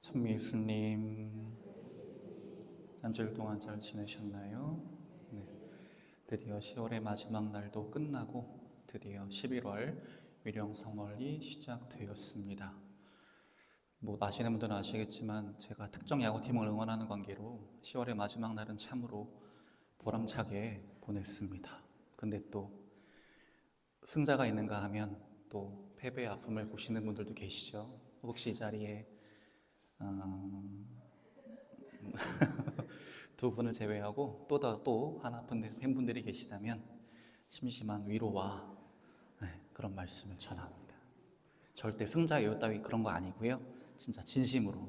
천미수님, 한 주일 동안 잘 지내셨나요? 네, 드디어 10월의 마지막 날도 끝나고 드디어 11월 위령성월이 시작되었습니다. 아시는 분들은 아시겠지만 제가 특정 야구팀을 응원하는 관계로 10월의 마지막 날은 참으로 보람차게 보냈습니다. 근데 또 승자가 있는가 하면 또 패배의 아픔을 보시는 분들도 계시죠. 혹시 이 자리에 두 분을 제외하고 또 하나 팬분들이 계시다면 심심한 위로와 그런 말씀을 전합니다. 절대 승자 여유 따위 그런 거 아니고요. 진짜 진심으로.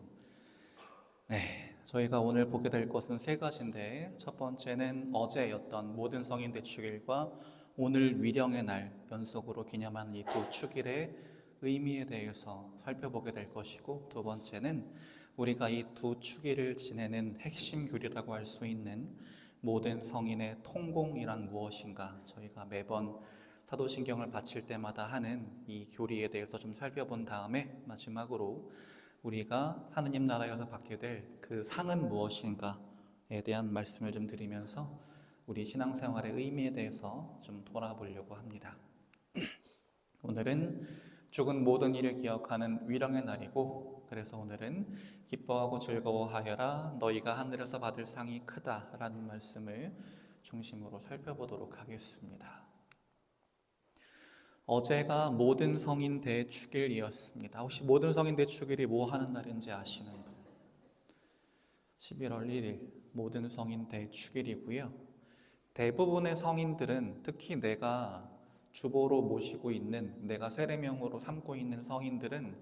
저희가 오늘 보게 될 것은 세 가지인데, 첫 번째는 어제였던 모든 성인 대축일과 오늘 위령의 날 연속으로 기념하는 이 두 축일의 의미에 대해서 살펴보게 될 것이고, 두 번째는 우리가 이 두 축일을 지내는 핵심 교리라고 할 수 있는 모든 성인의 통공이란 무엇인가, 저희가 매번 사도신경을 바칠 때마다 하는 이 교리에 대해서 좀 살펴본 다음에, 마지막으로 우리가 하느님 나라에서 받게 될 그 상은 무엇인가에 대한 말씀을 좀 드리면서 우리 신앙생활의 의미에 대해서 좀 돌아보려고 합니다. 오늘은 죽은 모든 일을 기억하는 위령의 날이고, 그래서 오늘은 기뻐하고 즐거워하여라, 너희가 하늘에서 받을 상이 크다라는 말씀을 중심으로 살펴보도록 하겠습니다. 어제가 모든 성인 대축일이었습니다. 혹시 모든 성인 대축일이 뭐 하는 날인지 아시는 분? 11월 1일 모든 성인 대축일이고요. 대부분의 성인들은, 특히 내가 주보로 모시고 있는, 내가 세례명으로 삼고 있는 성인들은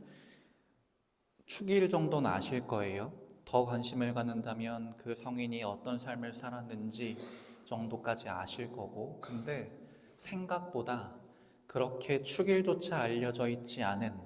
축일 정도는 아실 거예요. 더 관심을 갖는다면 그 성인이 어떤 삶을 살았는지 정도까지 아실 거고, 근데 생각보다 그렇게 축일조차 알려져 있지 않은,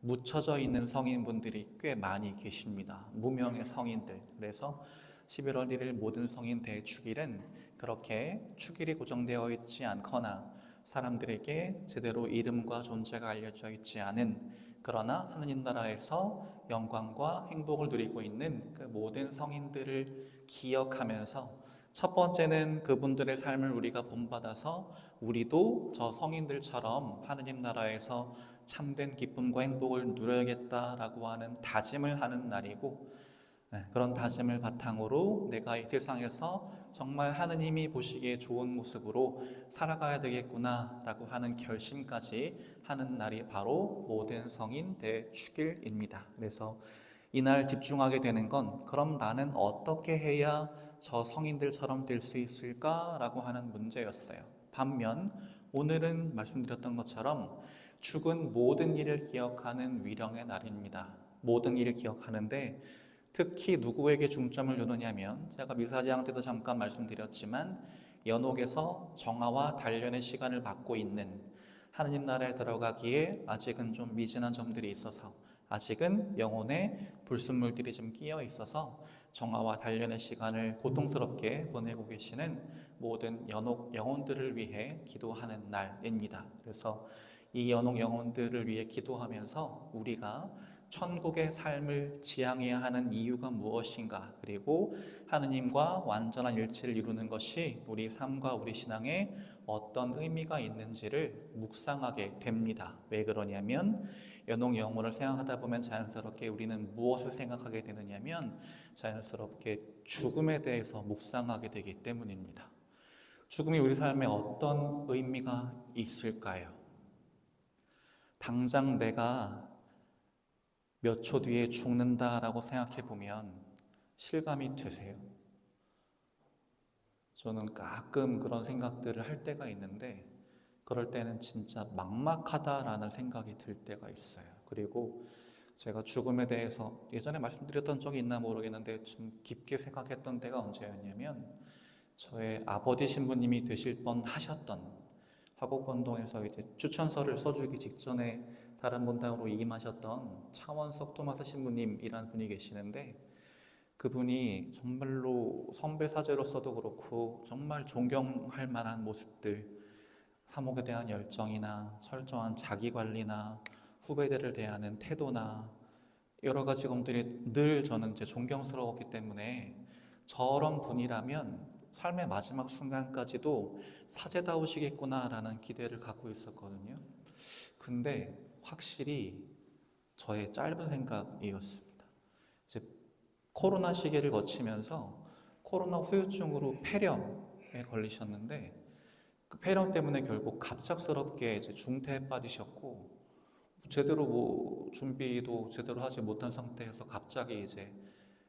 묻혀져 있는 성인분들이 꽤 많이 계십니다. 무명의 성인들. 그래서 11월 1일 모든 성인 대축일은 그렇게 축일이 고정되어 있지 않거나 사람들에게 제대로 이름과 존재가 알려져 있지 않은, 그러나 하느님 나라에서 영광과 행복을 누리고 있는 그 모든 성인들을 기억하면서, 첫 번째는 그분들의 삶을 우리가 본받아서 우리도 저 성인들처럼 하느님 나라에서 참된 기쁨과 행복을 누려야겠다라고 하는 다짐을 하는 날이고, 그런 다짐을 바탕으로 내가 이 세상에서 정말 하느님이 보시기에 좋은 모습으로 살아가야 되겠구나라고 하는 결심까지 하는 날이 바로 모든 성인 대축일입니다. 그래서 이날 집중하게 되는 건, 그럼 나는 어떻게 해야 저 성인들처럼 될 수 있을까라고 하는 문제였어요. 반면 오늘은 말씀드렸던 것처럼 죽은 모든 일을 기억하는 위령의 날입니다. 모든 일을 기억하는데 특히 누구에게 중점을 두느냐면, 제가 미사제왕 때도 잠깐 말씀드렸지만 연옥에서 정화와 단련의 시간을 받고 있는, 하느님 나라에 들어가기에 아직은 좀 미진한 점들이 있어서, 아직은 영혼에 불순물들이 좀 끼어 있어서 정화와 단련의 시간을 고통스럽게 보내고 계시는 모든 연옥 영혼들을 위해 기도하는 날입니다. 그래서 이 연옥 영혼들을 위해 기도하면서 우리가 천국의 삶을 지향해야 하는 이유가 무엇인가, 그리고 하느님과 완전한 일치를 이루는 것이 우리 삶과 우리 신앙에 어떤 의미가 있는지를 묵상하게 됩니다. 왜 그러냐면, 연옥 영혼을 생각하다 보면 자연스럽게 우리는 무엇을 생각하게 되느냐면, 자연스럽게 죽음에 대해서 묵상하게 되기 때문입니다. 죽음이 우리 삶에 어떤 의미가 있을까요? 당장 내가 몇 초 뒤에 죽는다라고 생각해 보면 실감이 되세요? 저는 가끔 그런 생각들을 할 때가 있는데, 그럴 때는 진짜 막막하다라는 생각이 들 때가 있어요. 그리고 제가 죽음에 대해서 예전에 말씀드렸던 적이 있나 모르겠는데 좀 깊게 생각했던 때가 언제였냐면, 저의 아버지 신부님이 되실 뻔 하셨던, 화곡본동에서 이제 추천서를 써주기 직전에 다른 본당으로 이임하셨던 차원석 토마스 신부님이라는 분이 계시는데, 그분이 정말로 선배 사제로서도 그렇고 정말 존경할 만한 모습들, 사목에 대한 열정이나 철저한 자기관리나 후배들을 대하는 태도나 여러 가지 것들이 늘 저는 이제 존경스러웠기 때문에 저런 분이라면 삶의 마지막 순간까지도 사제다우시겠구나라는 기대를 갖고 있었거든요. 근데 확실히 저의 짧은 생각이었습니다. 이제 코로나 시기를 거치면서 코로나 후유증으로 폐렴에 걸리셨는데 그 폐렴 때문에 결국 갑작스럽게 이제 중태에 빠지셨고 제대로 뭐 준비도 제대로 하지 못한 상태에서 갑자기 이제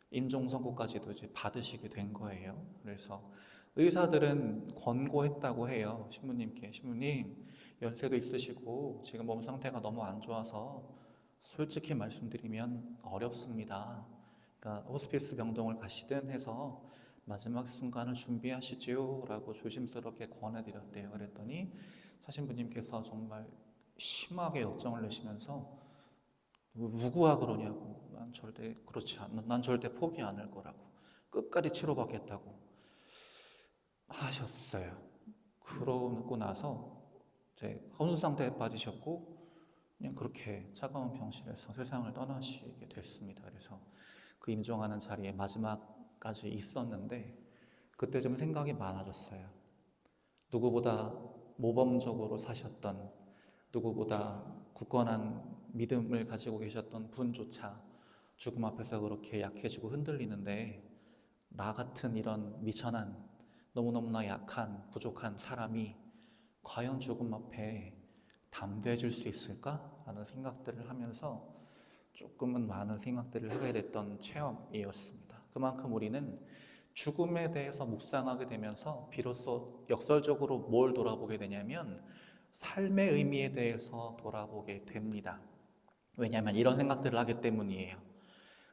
임종 선고까지도 이제 받으시게 된 거예요. 그래서 의사들은 권고했다고 해요. 신부님께 신부님 연세도 있으시고 지금 몸 상태가 너무 안 좋아서 솔직히 말씀드리면 어렵습니다. 그러니까 호스피스 병동을 가시든 해서 마지막 순간을 준비하시지요 라고 조심스럽게 권해드렸대요. 그랬더니 사신부님께서 정말 심하게 역정을 내시면서 누구야 그러냐고, 난 절대 그렇지 않아, 난 절대 포기 안 할 거라고, 끝까지 치료받겠다고 하셨어요. 그러고 나서 이제 혼수 상태에 빠지셨고 그냥 그렇게 차가운 병실에서 세상을 떠나시게 됐습니다. 그래서 그 임종하는 자리에 마지막까지 있었는데 그때 좀 생각이 많아졌어요. 누구보다 모범적으로 사셨던, 누구보다 굳건한 믿음을 가지고 계셨던 분조차 죽음 앞에서 그렇게 약해지고 흔들리는데 나 같은 이런 미천한 너무너무나 약한 부족한 사람이 과연 죽음 앞에 담대해질 수 있을까? 라는 생각들을 하면서 조금은 많은 생각들을 하게 됐던 체험이었습니다. 그만큼 우리는 죽음에 대해서 묵상하게 되면서 비로소 역설적으로 뭘 돌아보게 되냐면 삶의 의미에 대해서 돌아보게 됩니다. 왜냐하면 이런 생각들을 하기 때문이에요.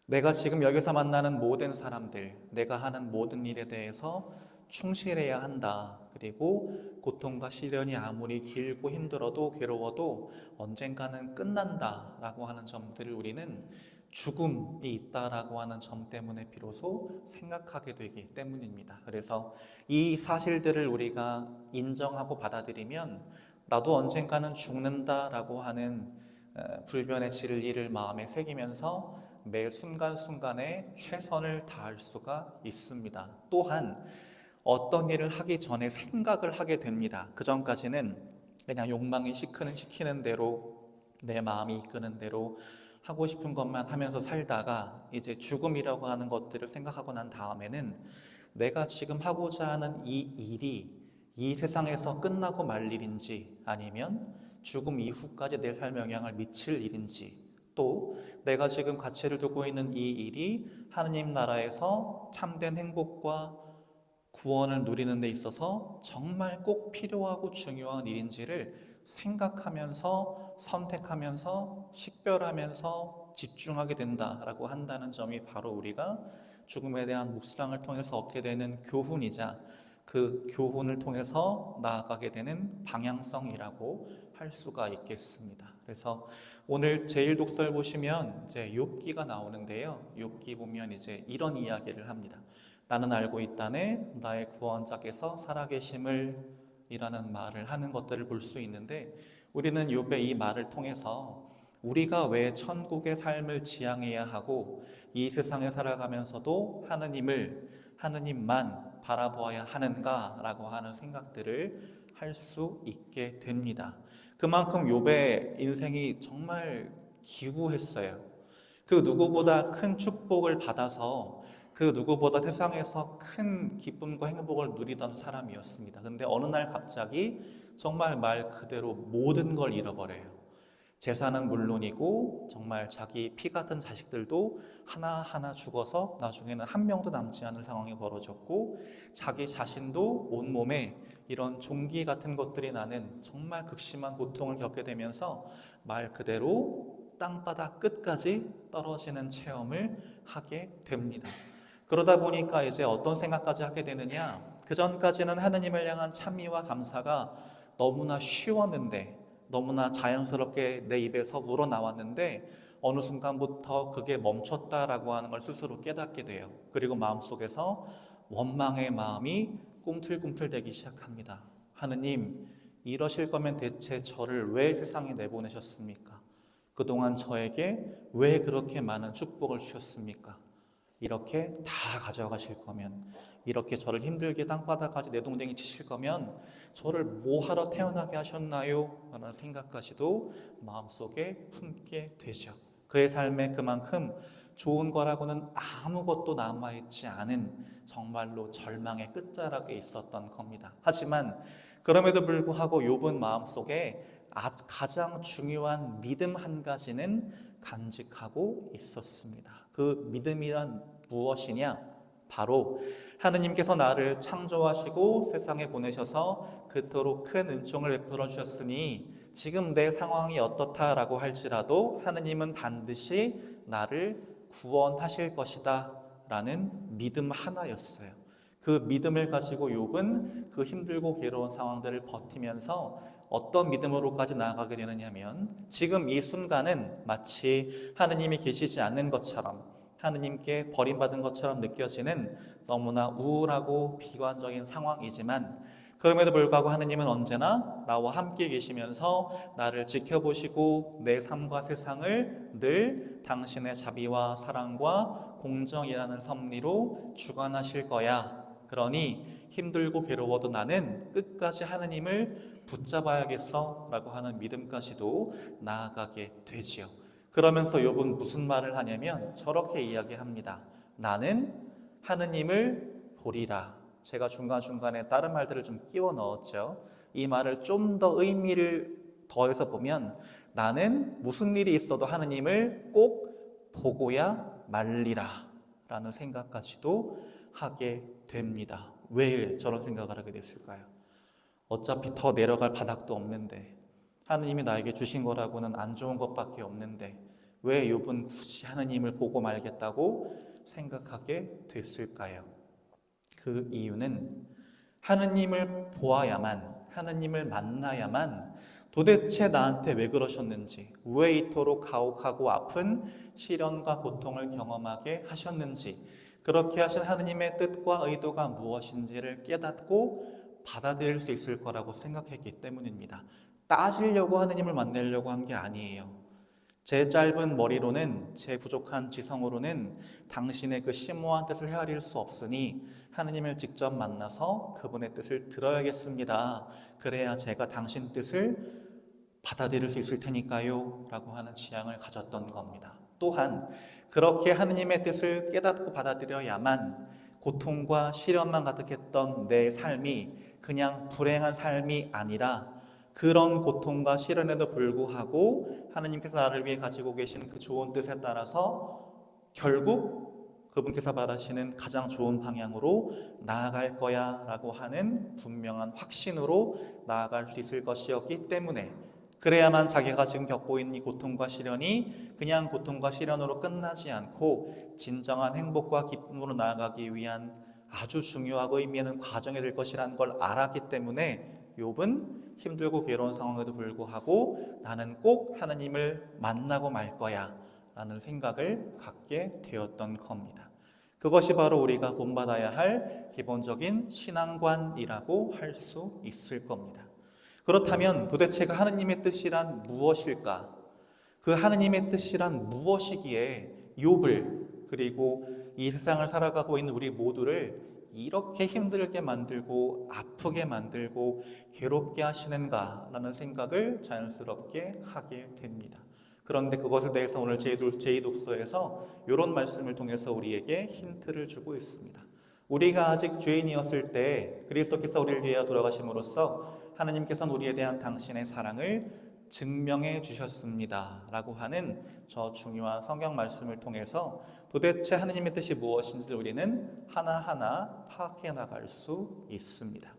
내가 지금 여기서 만나는 모든 사람들, 내가 하는 모든 일에 대해서 충실해야 한다. 그리고 고통과 시련이 아무리 길고 힘들어도 괴로워도 언젠가는 끝난다 라고 하는 점들을 우리는 죽음이 있다라고 하는 점 때문에 비로소 생각하게 되기 때문입니다. 그래서 이 사실들을 우리가 인정하고 받아들이면 나도 언젠가는 죽는다라고 하는 불변의 진리를 마음에 새기면서 매 순간순간에 최선을 다할 수가 있습니다. 또한 어떤 일을 하기 전에 생각을 하게 됩니다. 그 전까지는 그냥 욕망이 시키는 대로 내 마음이 이끄는 대로 하고 싶은 것만 하면서 살다가 이제 죽음이라고 하는 것들을 생각하고 난 다음에는 내가 지금 하고자 하는 이 일이 이 세상에서 끝나고 말 일인지 아니면 죽음 이후까지 내 삶에 영향을 미칠 일인지 또 내가 지금 가치를 두고 있는 이 일이 하느님 나라에서 참된 행복과 구원을 누리는 데 있어서 정말 꼭 필요하고 중요한 일인지를 생각하면서 선택하면서 식별하면서 집중하게 된다라고 한다는 점이 바로 우리가 죽음에 대한 묵상을 통해서 얻게 되는 교훈이자 그 교훈을 통해서 나아가게 되는 방향성이라고 할 수가 있겠습니다. 그래서 오늘 제1독설 보시면 이제 욥기가 나오는데요. 욥기 보면 이제 이런 이야기를 합니다. 나는 알고 있다네 나의 구원자께서 살아계심을 이라는 말을 하는 것들을 볼 수 있는데 우리는 욥의 이 말을 통해서 우리가 왜 천국의 삶을 지향해야 하고 이 세상에 살아가면서도 하느님만 바라보아야 하는가라고 하는 생각들을 할 수 있게 됩니다. 그만큼 욥의 인생이 정말 기구했어요. 그 누구보다 큰 축복을 받아서 그 누구보다 세상에서 큰 기쁨과 행복을 누리던 사람이었습니다. 근데 어느 날 갑자기 정말 말 그대로 모든 걸 잃어버려요. 재산은 물론이고 정말 자기 피 같은 자식들도 하나하나 죽어서 나중에는 한 명도 남지 않을 상황이 벌어졌고 자기 자신도 온몸에 이런 종기 같은 것들이 나는 정말 극심한 고통을 겪게 되면서 말 그대로 땅바닥 끝까지 떨어지는 체험을 하게 됩니다. 그러다 보니까 이제 어떤 생각까지 하게 되느냐, 그 전까지는 하느님을 향한 찬미와 감사가 너무나 쉬웠는데 너무나 자연스럽게 내 입에서 우러나왔는데 어느 순간부터 그게 멈췄다라고 하는 걸 스스로 깨닫게 돼요. 그리고 마음속에서 원망의 마음이 꿈틀꿈틀대기 시작합니다. 하느님, 이러실 거면 대체 저를 왜 세상에 내보내셨습니까? 그동안 저에게 왜 그렇게 많은 축복을 주셨습니까? 이렇게 다 가져가실 거면, 이렇게 저를 힘들게 땅바닥까지 내동댕이 치실 거면 저를 뭐하러 태어나게 하셨나요? 라는 생각까지도 마음속에 품게 되죠. 그의 삶에 그만큼 좋은 거라고는 아무것도 남아있지 않은 정말로 절망의 끝자락에 있었던 겁니다. 하지만 그럼에도 불구하고 욥은 마음속에 가장 중요한 믿음 한 가지는 간직하고 있었습니다. 그 믿음이란 무엇이냐? 바로 하느님께서 나를 창조하시고 세상에 보내셔서 그토록 큰 은총을 베풀어 주셨으니 지금 내 상황이 어떻다라고 할지라도 하느님은 반드시 나를 구원하실 것이다 라는 믿음 하나였어요. 그 믿음을 가지고 욥은 그 힘들고 괴로운 상황들을 버티면서 어떤 믿음으로까지 나아가게 되느냐면 지금 이 순간은 마치 하느님이 계시지 않는 것처럼, 하느님께 버림받은 것처럼 느껴지는 너무나 우울하고 비관적인 상황이지만 그럼에도 불구하고 하느님은 언제나 나와 함께 계시면서 나를 지켜보시고 내 삶과 세상을 늘 당신의 자비와 사랑과 공정이라는 섭리로 주관하실 거야. 그러니 힘들고 괴로워도 나는 끝까지 하느님을 붙잡아야겠어 라고 하는 믿음까지도 나아가게 되지요. 그러면서 욥은 무슨 말을 하냐면 저렇게 이야기합니다. 나는 하느님을 보리라. 제가 중간중간에 다른 말들을 좀 끼워 넣었죠. 이 말을 좀 더 의미를 더해서 보면 나는 무슨 일이 있어도 하느님을 꼭 보고야 말리라 라는 생각까지도 하게 됩니다. 왜 저런 생각을 하게 됐을까요? 어차피 더 내려갈 바닥도 없는데, 하느님이 나에게 주신 거라고는 안 좋은 것밖에 없는데 왜 욥은 굳이 하느님을 보고 말겠다고 생각하게 됐을까요? 그 이유는 하느님을 보아야만, 하느님을 만나야만 도대체 나한테 왜 그러셨는지, 왜 이토록 가혹하고 아픈 시련과 고통을 경험하게 하셨는지, 그렇게 하신 하느님의 뜻과 의도가 무엇인지를 깨닫고 받아들일 수 있을 거라고 생각했기 때문입니다. 따지려고 하느님을 만나려고 한 게 아니에요. 제 짧은 머리로는, 제 부족한 지성으로는 당신의 그 심오한 뜻을 헤아릴 수 없으니 하느님을 직접 만나서 그분의 뜻을 들어야겠습니다. 그래야 제가 당신 뜻을 받아들일 수 있을 테니까요 라고 하는 지향을 가졌던 겁니다. 또한 그렇게 하느님의 뜻을 깨닫고 받아들여야만 고통과 시련만 가득했던 내 삶이 그냥 불행한 삶이 아니라 그런 고통과 시련에도 불구하고 하느님께서 나를 위해 가지고 계신 그 좋은 뜻에 따라서 결국 그분께서 바라시는 가장 좋은 방향으로 나아갈 거야 라고 하는 분명한 확신으로 나아갈 수 있을 것이었기 때문에, 그래야만 자기가 지금 겪고 있는 이 고통과 시련이 그냥 고통과 시련으로 끝나지 않고 진정한 행복과 기쁨으로 나아가기 위한 아주 중요하고 의미 있는 과정이 될 것이라는 걸 알았기 때문에 욥은 힘들고 괴로운 상황에도 불구하고 나는 꼭 하나님을 만나고 말 거야 라는 생각을 갖게 되었던 겁니다. 그것이 바로 우리가 본받아야 할 기본적인 신앙관이라고 할 수 있을 겁니다. 그렇다면 도대체 그 하느님의 뜻이란 무엇일까? 그 하느님의 뜻이란 무엇이기에 욥을, 그리고 이 세상을 살아가고 있는 우리 모두를 이렇게 힘들게 만들고 아프게 만들고 괴롭게 하시는가라는 생각을 자연스럽게 하게 됩니다. 그런데 그것에 대해서 오늘 제2독서에서 이런 말씀을 통해서 우리에게 힌트를 주고 있습니다. 우리가 아직 죄인이었을 때 그리스도께서 우리를 위하여 돌아가심으로써 하나님께서는 우리에 대한 당신의 사랑을 증명해 주셨습니다 라고 하는 저 중요한 성경 말씀을 통해서 도대체 하나님의 뜻이 무엇인지 우리는 하나하나 파악해 나갈 수 있습니다.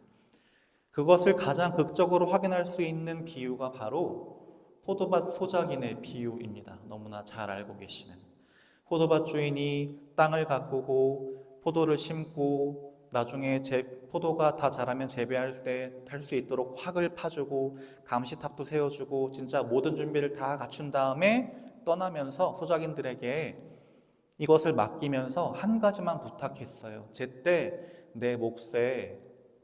그것을 가장 극적으로 확인할 수 있는 비유가 바로 포도밭 소작인의 비유입니다. 너무나 잘 알고 계시는, 포도밭 주인이 땅을 가꾸고 포도를 심고 나중에 포도가 다 자라면 재배할 때 할 수 있도록 확을 파주고 감시탑도 세워주고 진짜 모든 준비를 다 갖춘 다음에 떠나면서 소작인들에게 이것을 맡기면서 한 가지만 부탁했어요. 제때 내 몫에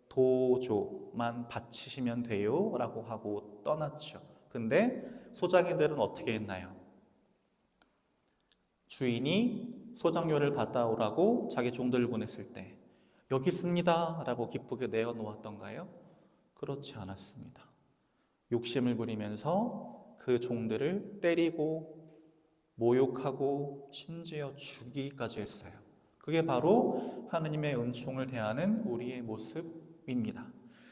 도조만 바치시면 돼요 라고 하고 떠났죠. 근데 소작인들은 어떻게 했나요? 주인이 소장료를 받아오라고 자기 종들을 보냈을 때 여기 있습니다 라고 기쁘게 내어놓았던가요? 그렇지 않았습니다. 욕심을 부리면서 그 종들을 때리고 모욕하고 심지어 죽이기까지 했어요. 그게 바로 하느님의 은총을 대하는 우리의 모습입니다.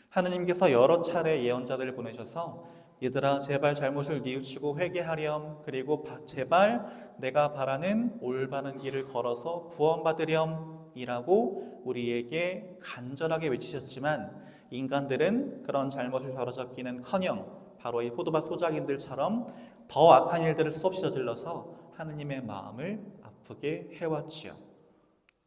하느님께서 여러 차례 예언자들을 보내셔서 얘들아 제발 잘못을 뉘우치고 회개하렴, 그리고 제발 내가 바라는 올바른 길을 걸어서 구원받으렴 이라고 우리에게 간절하게 외치셨지만 인간들은 그런 잘못을 바로잡기는커녕 바로 이 포도밭 소작인들처럼 더 악한 일들을 수없이 저질러서 하느님의 마음을 아프게 해왔지요.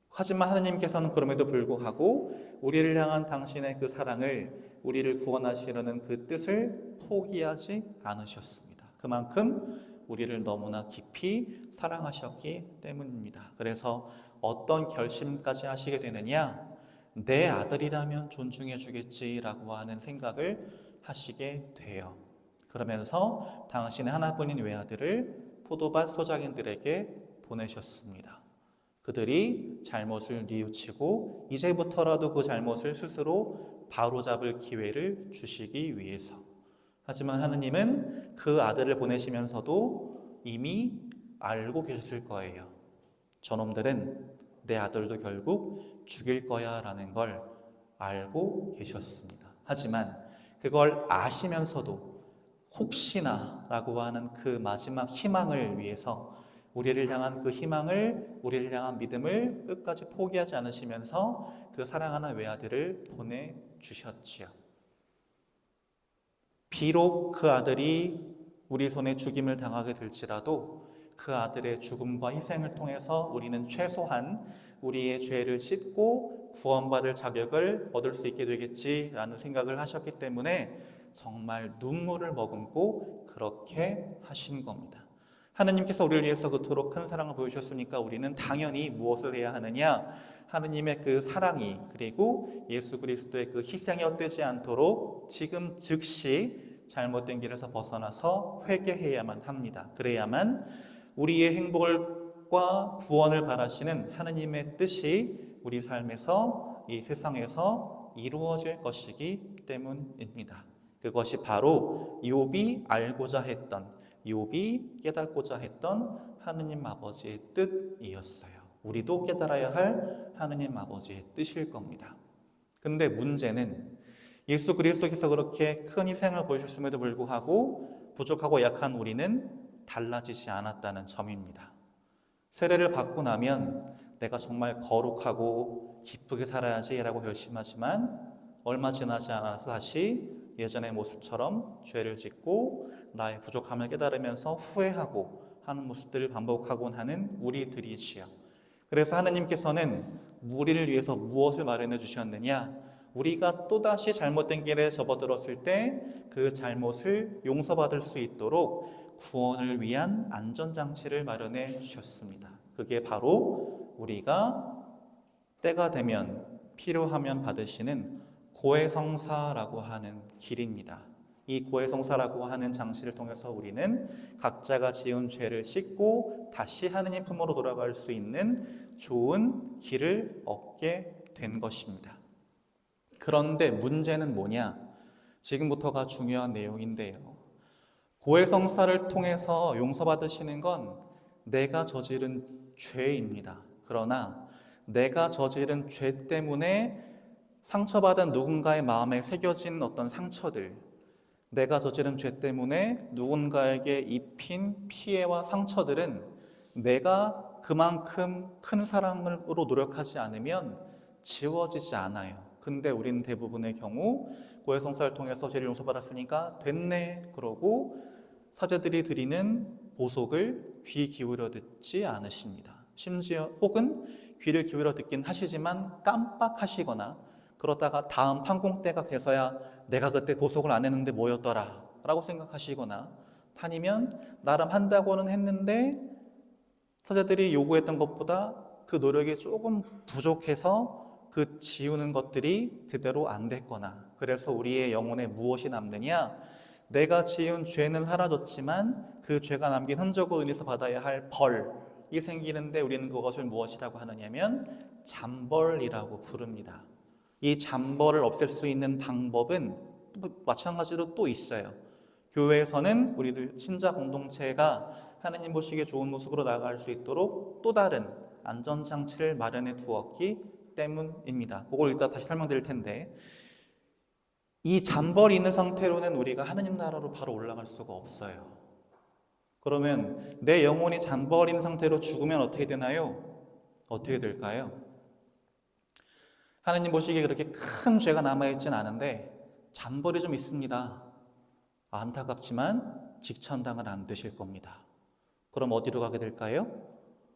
하지만 하느님께서는 그럼에도 불구하고 우리를 향한 당신의 그 사랑을, 우리를 구원하시려는 그 뜻을 포기하지 않으셨습니다. 그만큼 우리를 너무나 깊이 사랑하셨기 때문입니다. 그래서 어떤 결심까지 하시게 되느냐? 내 아들이라면 존중해 주겠지라고 하는 생각을 하시게 돼요. 그러면서 당신의 하나뿐인 외아들을 포도밭 소작인들에게 보내셨습니다. 그들이 잘못을 뉘우치고 이제부터라도 그 잘못을 스스로 바로잡을 기회를 주시기 위해서. 하지만 하느님은 그 아들을 보내시면서도 이미 알고 계셨을 거예요. 저놈들은 내 아들도 결국 죽일 거야 라는 걸 알고 계셨습니다. 하지만 그걸 아시면서도 혹시나 라고 하는 그 마지막 희망을 위해서 우리를 향한 그 희망을, 우리를 향한 믿음을 끝까지 포기하지 않으시면서 그 사랑하는 외아들을 보내주셨지요. 비록 그 아들이 우리 손에 죽임을 당하게 될지라도 그 아들의 죽음과 희생을 통해서 우리는 최소한 우리의 죄를 씻고 구원받을 자격을 얻을 수 있게 되겠지라는 생각을 하셨기 때문에 정말 눈물을 머금고 그렇게 하신 겁니다. 하느님께서 우리를 위해서 그토록 큰 사랑을 보여주셨으니까 우리는 당연히 무엇을 해야 하느냐? 하느님의 그 사랑이, 그리고 예수 그리스도의 그 희생이 헛되지 않도록 지금 즉시 잘못된 길에서 벗어나서 회개해야만 합니다. 그래야만 우리의 행복과 구원을 바라시는 하느님의 뜻이 우리 삶에서, 이 세상에서 이루어질 것이기 때문입니다. 그것이 바로 욥이 알고자 했던, 욥이 깨닫고자 했던 하느님 아버지의 뜻이었어요. 우리도 깨달아야 할 하느님 아버지의 뜻일 겁니다. 근데 문제는 예수 그리스도께서 그렇게 큰 희생을 보여주셨음에도 불구하고 부족하고 약한 우리는 달라지지 않았다는 점입니다. 세례를 받고 나면 내가 정말 거룩하고 기쁘게 살아야지라고 결심하지만 얼마 지나지 않아서 다시 예전의 모습처럼 죄를 짓고 나의 부족함을 깨달으면서 후회하고 하는 모습들을 반복하곤 하는 우리들이지요. 그래서 하느님께서는 우리를 위해서 무엇을 마련해 주셨느냐? 우리가 또다시 잘못된 길에 접어들었을 때 그 잘못을 용서받을 수 있도록 구원을 위한 안전장치를 마련해 주셨습니다. 그게 바로 우리가 때가 되면 필요하면 받으시는 고해성사라고 하는 길입니다. 이 고해성사라고 하는 장치를 통해서 우리는 각자가 지은 죄를 씻고 다시 하느님 품으로 돌아갈 수 있는 좋은 길을 얻게 된 것입니다. 그런데 문제는 뭐냐? 지금부터가 중요한 내용인데요. 고해성사를 통해서 용서받으시는 건 내가 저지른 죄입니다. 그러나 내가 저지른 죄 때문에 상처받은 누군가의 마음에 새겨진 어떤 상처들, 내가 저지른 죄 때문에 누군가에게 입힌 피해와 상처들은 내가 그만큼 큰 사랑으로 노력하지 않으면 지워지지 않아요. 근데 우리는 대부분의 경우 고해성사를 통해서 죄를 용서받았으니까 됐네 그러고 사제들이 드리는 보속을 귀 기울여 듣지 않으십니다. 심지어 혹은 귀를 기울여 듣긴 하시지만 깜빡하시거나 그러다가 다음 판공 때가 돼서야 내가 그때 보속을 안 했는데 뭐였더라 라고 생각하시거나, 아니면 나름 한다고는 했는데 사제들이 요구했던 것보다 그 노력이 조금 부족해서 그 지우는 것들이 제대로 안 됐거나, 그래서 우리의 영혼에 무엇이 남느냐? 내가 지은 죄는 사라졌지만 그 죄가 남긴 흔적으로 인해서 받아야 할 벌, 생기는데 우리는 그것을 무엇이라고 하느냐면 잠벌이라고 부릅니다. 이 잠벌을 없앨 수 있는 방법은 마찬가지로 또 있어요. 교회에서는 우리들 신자 공동체가 하나님 보시기에 좋은 모습으로 나아갈 수 있도록 또 다른 안전장치를 마련해 두었기 때문입니다. 그걸 이따 다시 설명드릴 텐데, 이 잠벌이 있는 상태로는 우리가 하나님 나라로 바로 올라갈 수가 없어요. 그러면 내 영혼이 잠벌인 상태로 죽으면 어떻게 되나요? 어떻게 될까요? 하나님 보시기에 그렇게 큰 죄가 남아있진 않은데 잠벌이 좀 있습니다. 안타깝지만 직천당은 안 되실 겁니다. 그럼 어디로 가게 될까요?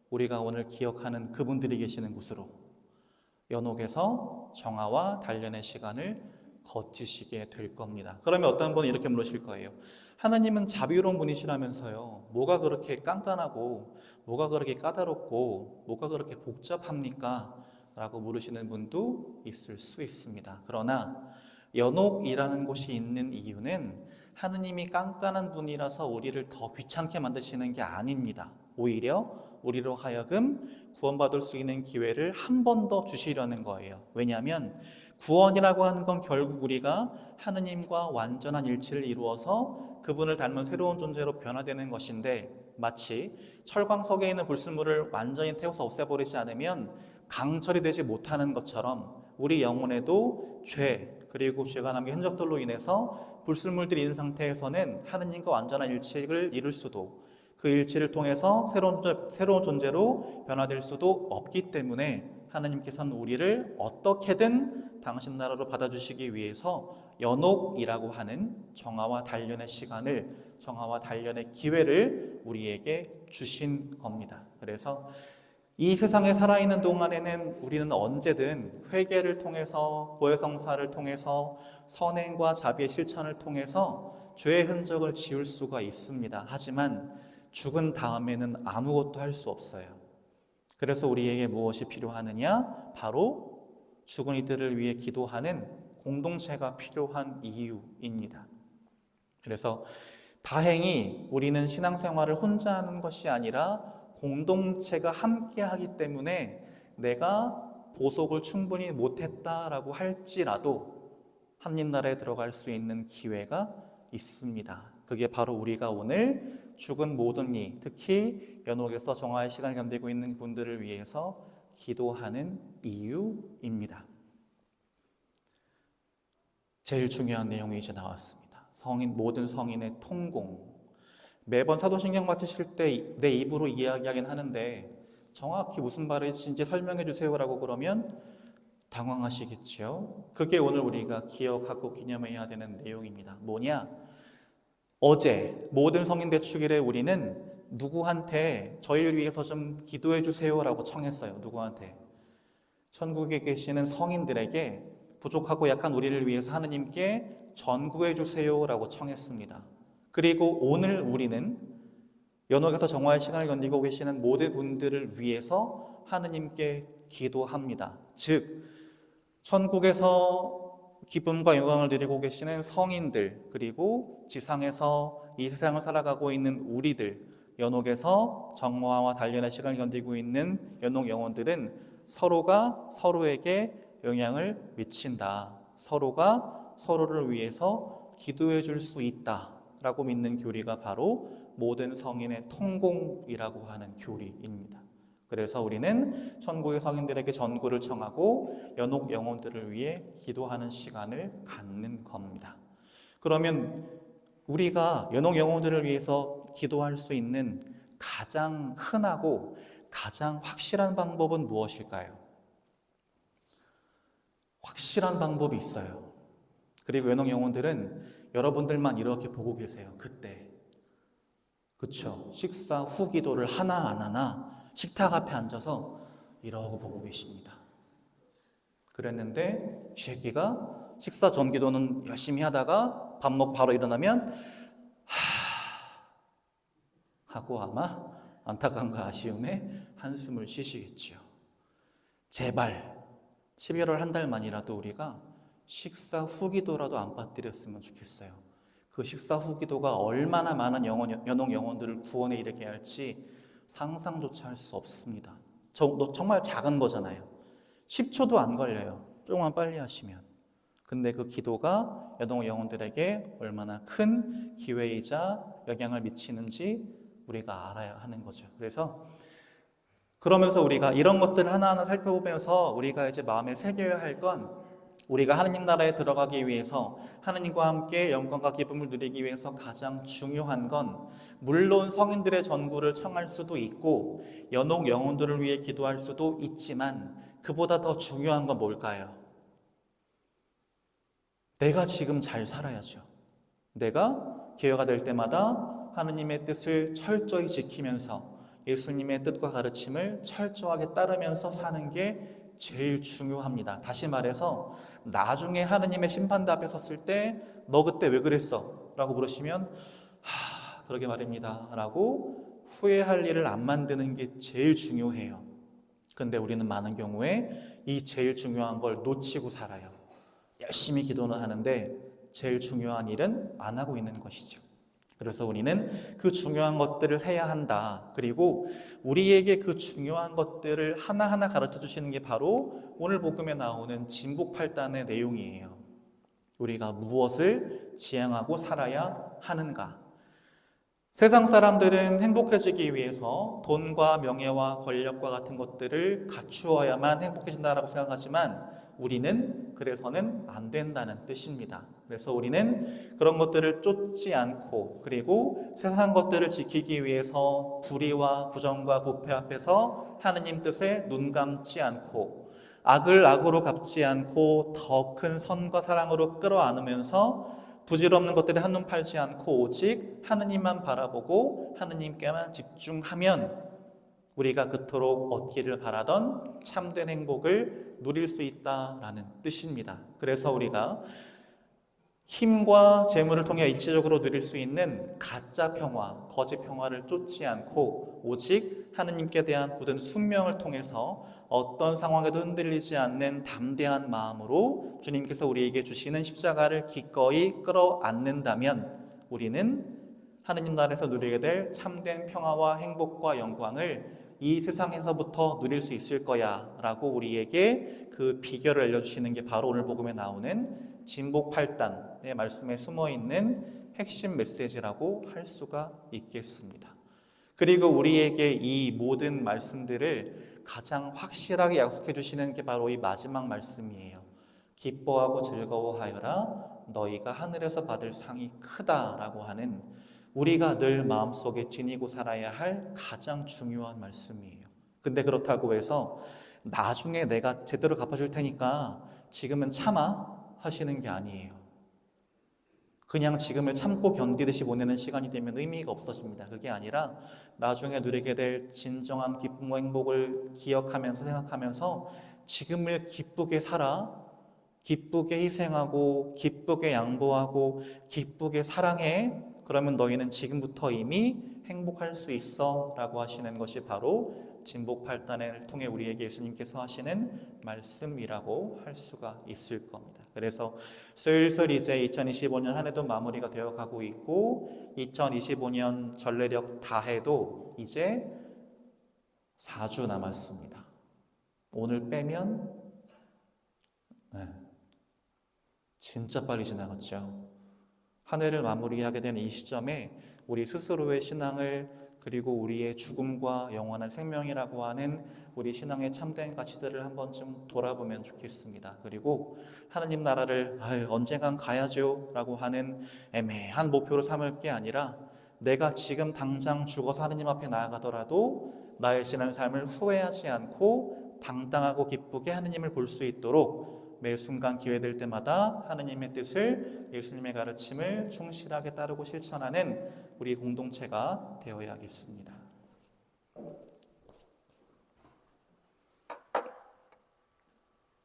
우리가 오늘 기억하는 그분들이 계시는 곳으로, 연옥에서 정화와 단련의 시간을 거치시게 될 겁니다. 그러면 어떤 분은 이렇게 물으실 거예요. 하나님은 자비로운 분이시라면서요, 뭐가 그렇게 깐깐하고 뭐가 그렇게 까다롭고 뭐가 그렇게 복잡합니까? 라고 물으시는 분도 있을 수 있습니다. 그러나 연옥이라는 곳이 있는 이유는 하느님이 깐깐한 분이라서 우리를 더 귀찮게 만드시는 게 아닙니다. 오히려 우리로 하여금 구원받을 수 있는 기회를 한 번 더 주시려는 거예요. 왜냐하면 구원이라고 하는 건 결국 우리가 하느님과 완전한 일치를 이루어서 그분을 닮은 새로운 존재로 변화되는 것인데, 마치 철광석에 있는 불순물을 완전히 태워서 없애버리지 않으면 강철이 되지 못하는 것처럼 우리 영혼에도 죄, 그리고 죄가 남긴 흔적들로 인해서 불순물들이 있는 상태에서는 하느님과 완전한 일치를 이룰 수도, 그 일치를 통해서 새로운 존재로 변화될 수도 없기 때문에 하느님께서는 우리를 어떻게든 당신 나라로 받아주시기 위해서 연옥이라고 하는 정화와 단련의 시간을, 정화와 단련의 기회를 우리에게 주신 겁니다. 그래서 이 세상에 살아있는 동안에는 우리는 언제든 회개를 통해서, 고해성사를 통해서, 선행과 자비의 실천을 통해서 죄의 흔적을 지울 수가 있습니다. 하지만 죽은 다음에는 아무것도 할 수 없어요. 그래서 우리에게 무엇이 필요하느냐? 바로 죽은 이들을 위해 기도하는 공동체가 필요한 이유입니다. 그래서 다행히 우리는 신앙생활을 혼자 하는 것이 아니라 공동체가 함께 하기 때문에 내가 보속을 충분히 못했다라고 할지라도 하나님 나라에 들어갈 수 있는 기회가 있습니다. 그게 바로 우리가 오늘 죽은 모든 이, 특히 연옥에서 정화의 시간을 견디고 있는 분들을 위해서 기도하는 이유입니다. 제일 중요한 내용이 이제 나왔습니다. 모든 성인의 통공. 매번 사도신경 맡으실 때 내 입으로 이야기하긴 하는데 정확히 무슨 말인지 설명해 주세요라고 그러면 당황하시겠죠. 그게 오늘 우리가 기억하고 기념해야 되는 내용입니다. 뭐냐? 어제 모든 성인 대축일에 우리는 누구한테 저희를 위해서 좀 기도해 주세요라고 청했어요. 누구한테? 천국에 계시는 성인들에게 부족하고 약한 우리를 위해서 하느님께 전구해 주세요라고 청했습니다. 그리고 오늘 우리는 연옥에서 정화의 시간을 견디고 계시는 모든 분들을 위해서 하느님께 기도합니다. 즉, 천국에서 기쁨과 영광을 누리고 계시는 성인들, 그리고 지상에서 이 세상을 살아가고 있는 우리들, 연옥에서 정화와 단련의 시간을 견디고 있는 연옥 영혼들은 서로가 서로에게 영향을 미친다. 서로가 서로를 위해서 기도해 줄 수 있다 라고 믿는 교리가 바로 모든 성인의 통공이라고 하는 교리입니다. 그래서 우리는 천국의 성인들에게 전구를 청하고 연옥 영혼들을 위해 기도하는 시간을 갖는 겁니다. 그러면 우리가 연옥 영혼들을 위해서 기도할 수 있는 가장 흔하고 가장 확실한 방법은 무엇일까요? 확실한 방법이 있어요. 그리고 연옥 영혼들은 여러분들만 이렇게 보고 계세요. 그때. 그쵸? 식사 후 기도를 하나 안 하나 식탁 앞에 앉아서 이러고 보고 계십니다. 그랬는데 쥐새끼가 식사 전 기도는 열심히 하다가 밥 먹고 바로 일어나면 하고 아마 안타까움과 아쉬움에 한숨을 쉬시겠죠. 제발 12월 한 달만이라도 우리가 식사 후 기도라도 안 빠뜨렸으면 좋겠어요. 그 식사 후 기도가 얼마나 많은 연옥 영혼들을 구원에 이르게 할지 상상조차 할 수 없습니다. 정말 작은 거잖아요. 10초도 안 걸려요. 조금만 빨리 하시면. 근데 그 기도가 영혼들에게 얼마나 큰 기회이자 영향을 미치는지 우리가 알아야 하는 거죠. 그래서 그러면서 우리가 이런 것들 하나하나 살펴보면서 우리가 이제 마음에 새겨야 할 건, 우리가 하느님 나라에 들어가기 위해서, 하느님과 함께 영광과 기쁨을 누리기 위해서 가장 중요한 건, 물론 성인들의 전구를 청할 수도 있고 연옥 영혼들을 위해 기도할 수도 있지만, 그보다 더 중요한 건 뭘까요? 내가 지금 잘 살아야죠. 내가 기회가 될 때마다 하느님의 뜻을 철저히 지키면서 예수님의 뜻과 가르침을 철저하게 따르면서 사는 게 제일 중요합니다. 다시 말해서 나중에 하느님의 심판대 앞에 섰을 때 너 그때 왜 그랬어? 라고 물으시면 그러게 말입니다 라고 후회할 일을 안 만드는 게 제일 중요해요. 근데 우리는 많은 경우에 이 제일 중요한 걸 놓치고 살아요. 열심히 기도는 하는데 제일 중요한 일은 안 하고 있는 것이죠. 그래서 우리는 그 중요한 것들을 해야 한다. 그리고 우리에게 그 중요한 것들을 하나하나 가르쳐 주시는 게 바로 오늘 복음에 나오는 진복8단의 내용이에요. 우리가 무엇을 지향하고 살아야 하는가? 세상 사람들은 행복해지기 위해서 돈과 명예와 권력과 같은 것들을 갖추어야만 행복해진다라고 생각하지만 우리는 그래서는 안 된다는 뜻입니다. 그래서 우리는 그런 것들을 쫓지 않고, 그리고 세상 것들을 지키기 위해서 불의와 부정과 부패 앞에서 하느님 뜻에 눈 감지 않고, 악을 악으로 갚지 않고 더 큰 선과 사랑으로 끌어안으면서 부질없는 것들에 한눈 팔지 않고 오직 하느님만 바라보고 하느님께만 집중하면 우리가 그토록 얻기를 바라던 참된 행복을 누릴 수 있다라는 뜻입니다. 그래서 우리가 힘과 재물을 통해 일시적으로 누릴 수 있는 가짜 평화, 거짓 평화를 쫓지 않고 오직 하느님께 대한 굳은 순명을 통해서 어떤 상황에도 흔들리지 않는 담대한 마음으로 주님께서 우리에게 주시는 십자가를 기꺼이 끌어안는다면 우리는 하느님 나라에서 누리게 될 참된 평화와 행복과 영광을 이 세상에서부터 누릴 수 있을 거야 라고 우리에게 그 비결을 알려주시는 게 바로 오늘 복음에 나오는 진복8단의 말씀에 숨어있는 핵심 메시지라고 할 수가 있겠습니다. 그리고 우리에게 이 모든 말씀들을 가장 확실하게 약속해 주시는 게 바로 이 마지막 말씀이에요. 기뻐하고 즐거워하여라 너희가 하늘에서 받을 상이 크다라고 하는, 우리가 늘 마음속에 지니고 살아야 할 가장 중요한 말씀이에요. 근데 그렇다고 해서 나중에 내가 제대로 갚아줄 테니까 지금은 참아 하시는 게 아니에요. 그냥 지금을 참고 견디듯이 보내는 시간이 되면 의미가 없어집니다. 그게 아니라 나중에 누리게 될 진정한 기쁨과 행복을 기억하면서 생각하면서 지금을 기쁘게 살아, 기쁘게 희생하고 기쁘게 양보하고 기쁘게 사랑해. 그러면 너희는 지금부터 이미 행복할 수 있어 라고 하시는 것이 바로 진복8단을 통해 우리에게 예수님께서 하시는 말씀이라고 할 수가 있을 겁니다. 그래서 슬슬 이제 2025년 한 해도 마무리가 되어 가고 있고 2025년 전례력 다 해도 이제 4주 남았습니다. 오늘 빼면 진짜 빨리 지나갔죠. 한 해를 마무리하게 되는 이 시점에 우리 스스로의 신앙을, 그리고 우리의 죽음과 영원한 생명이라고 하는 우리 신앙의 참된 가치들을 한 번쯤 돌아보면 좋겠습니다. 그리고 하느님 나라를 언젠간 가야죠 라고 하는 애매한 목표로 삼을 게 아니라 내가 지금 당장 죽어서 하느님 앞에 나아가더라도 나의 지난 삶을 후회하지 않고 당당하고 기쁘게 하느님을 볼 수 있도록 매 순간 기회될 때마다 하느님의 뜻을, 예수님의 가르침을 충실하게 따르고 실천하는 우리 공동체가 되어야겠습니다.